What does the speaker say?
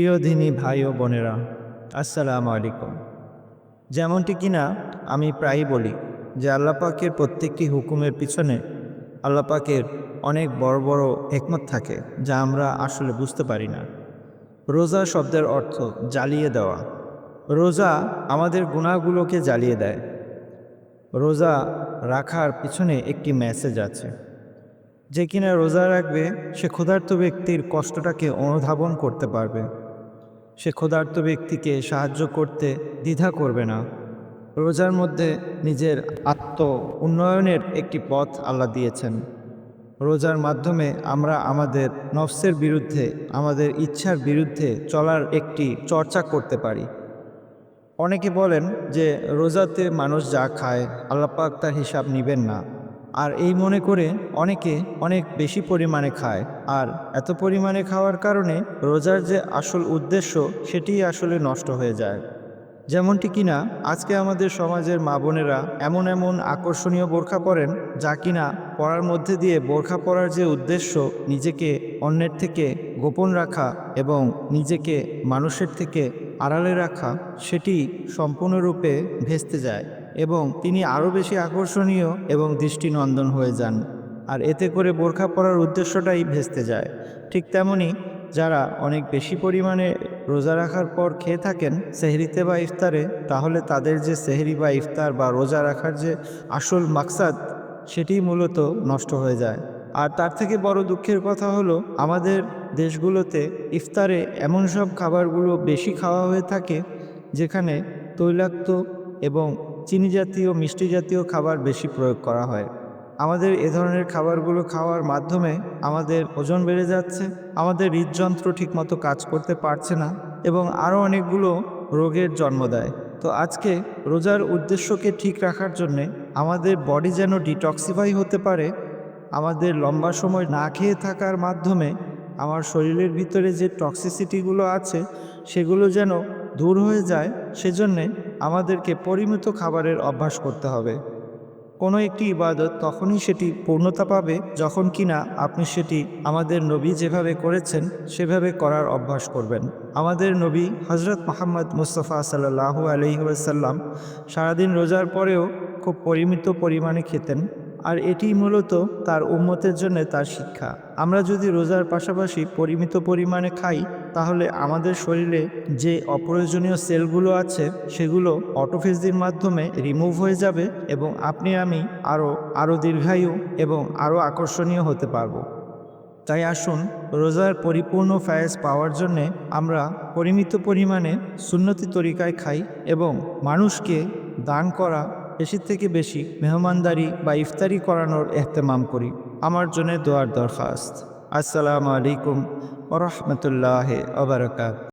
প্রিয় দিনী ভাই ও বোনেরা, আসসালামু আলাইকুম। যেমনটি কিনা আমি প্রায়ই বলি যে আল্লাহ পাকের প্রত্যেকটি হুকুমের পিছনে আল্লাহ পাকের অনেক বড় বড় হিকমত থাকে, যা আমরা আসলে বুঝতে পারি না। রোজা শব্দের অর্থ জ্বালিয়ে দেওয়া। রোজা আমাদের গুনাহগুলোকে জ্বালিয়ে দেয়। রোজা রাখার পিছনে একটি মেসেজ আছে। যে কিনা রোজা রাখবে সে ক্ষুধার্ত ব্যক্তির কষ্টটাকে অনুধাবন করতে পারবে। সে ক্ষুধার্ত ব্যক্তিকে সাহায্য করতে দ্বিধা করবে না। রোজার মধ্যে নিজের আত্ম উন্নয়নের একটি পথ আল্লাহ দিয়েছেন। রোজার মাধ্যমে আমরা আমাদের নফসের বিরুদ্ধে, আমাদের ইচ্ছার বিরুদ্ধে চলার একটি চর্চা করতে পারি। অনেকে বলেন যে রোজাতে মানুষ যা খায় আল্লাহ পাক তার হিসাব নেবেন না, আর এই মনে করে অনেকে অনেক বেশি পরিমাণে খায়, আর এত পরিমাণে খাওয়ার কারণে রোজার যে আসল উদ্দেশ্য সেটিই আসলে নষ্ট হয়ে যায়। যেমনটি কিনা আজকে আমাদের সমাজের মা বোনেরা এমন এমন আকর্ষণীয় বোরখা পরেন, যা কিনা পরার মধ্যে দিয়ে বোরখা পরার যে উদ্দেশ্য নিজেকে অন্যের থেকে গোপন রাখা এবং নিজেকে মানুষের থেকে আড়ালে রাখা, সেটি সম্পূর্ণরূপে ভেস্তে যায় এবং তিনি আরও বেশি আকর্ষণীয় এবং দৃষ্টিনন্দন হয়ে যান। আর এতে করে বোরখা পরার উদ্দেশ্যটাই ভেস্তে যায়। ঠিক তেমনি যারা অনেক বেশি পরিমাণে রোজা রাখার পর খেয়ে থাকেন সেহরিতে বা ইফতারে, তাহলে তাদের যে সেহরি বা ইফতার বা রোজা রাখার যে আসল মাকসাদ সেটি মূলত নষ্ট হয়ে যায়। আর তার থেকে বড় দুঃখের কথা হলো, আমাদের দেশগুলোতে ইফতারে এমন সব খাবারগুলো বেশি খাওয়া হয়ে থাকে যেখানে তৈলাক্ত এবং চিনি জাতীয়, মিষ্টি জাতীয় খাবার বেশি প্রয়োগ করা হয়। আমাদের এ ধরনের খাবারগুলো খাওয়ার মাধ্যমে আমাদের ওজন বেড়ে যাচ্ছে, আমাদের হৃদযন্ত্র ঠিকমতো কাজ করতে পারছে না এবং আরও অনেকগুলো রোগের জন্ম দেয়। তো আজকে রোজার উদ্দেশ্যকে ঠিক রাখার জন্যে আমাদের বডি যেন ডিটক্সিফাই হতে পারে, আমাদের লম্বা সময় না খেয়ে থাকার মাধ্যমে আমার শরীরের ভিতরে যে টক্সিসিটিগুলো আছে সেগুলো যেন দূর হয়ে যায়, সেজন্যে আমাদেরকে পরিমিত খাবারের অভ্যাস করতে হবে। কোনো একটি ইবাদত তখনই সেটি পূর্ণতা পাবে যখন কিনা আপনি সেটি আমাদের নবী যেভাবে করেছেন সেভাবে করার অভ্যাস করবেন। আমাদের নবী হজরত মুহাম্মদ মুস্তাফা সাল্লাল্লাহু আলাইহি ওয়াসাল্লাম সারাদিন রোজার পরেও খুব পরিমিত পরিমাণে খেতেন, আর এটিই মূলত তার উম্মতের জন্য তার শিক্ষা। আমরা যদি রোজার পাশাপাশি পরিমিত পরিমাণে খাই, তাহলে আমাদের শরীরে যে অপ্রয়োজনীয় সেলগুলো আছে সেগুলো অটোফেজির মাধ্যমে রিমুভ হয়ে যাবে এবং আপনি আমি আরও দীর্ঘায়ু এবং আরও আকর্ষণীয় হতে পারবো। তাই আসুন, রোজার পরিপূর্ণ ফায়েজ পাওয়ার জন্যে আমরা পরিমিত পরিমাণে সুন্নতি তরিকায় খাই এবং মানুষকে দান করা, বেশি থেকে বেশি মেহমানদারি বা ইফতারি করানোর এহতেমাম করি। আমার জন্য দোয়ার দরখাস্ত। আসসালামু আলাইকুম ওয়া রাহমাতুল্লাহি ওয়া বারাকাতুহু।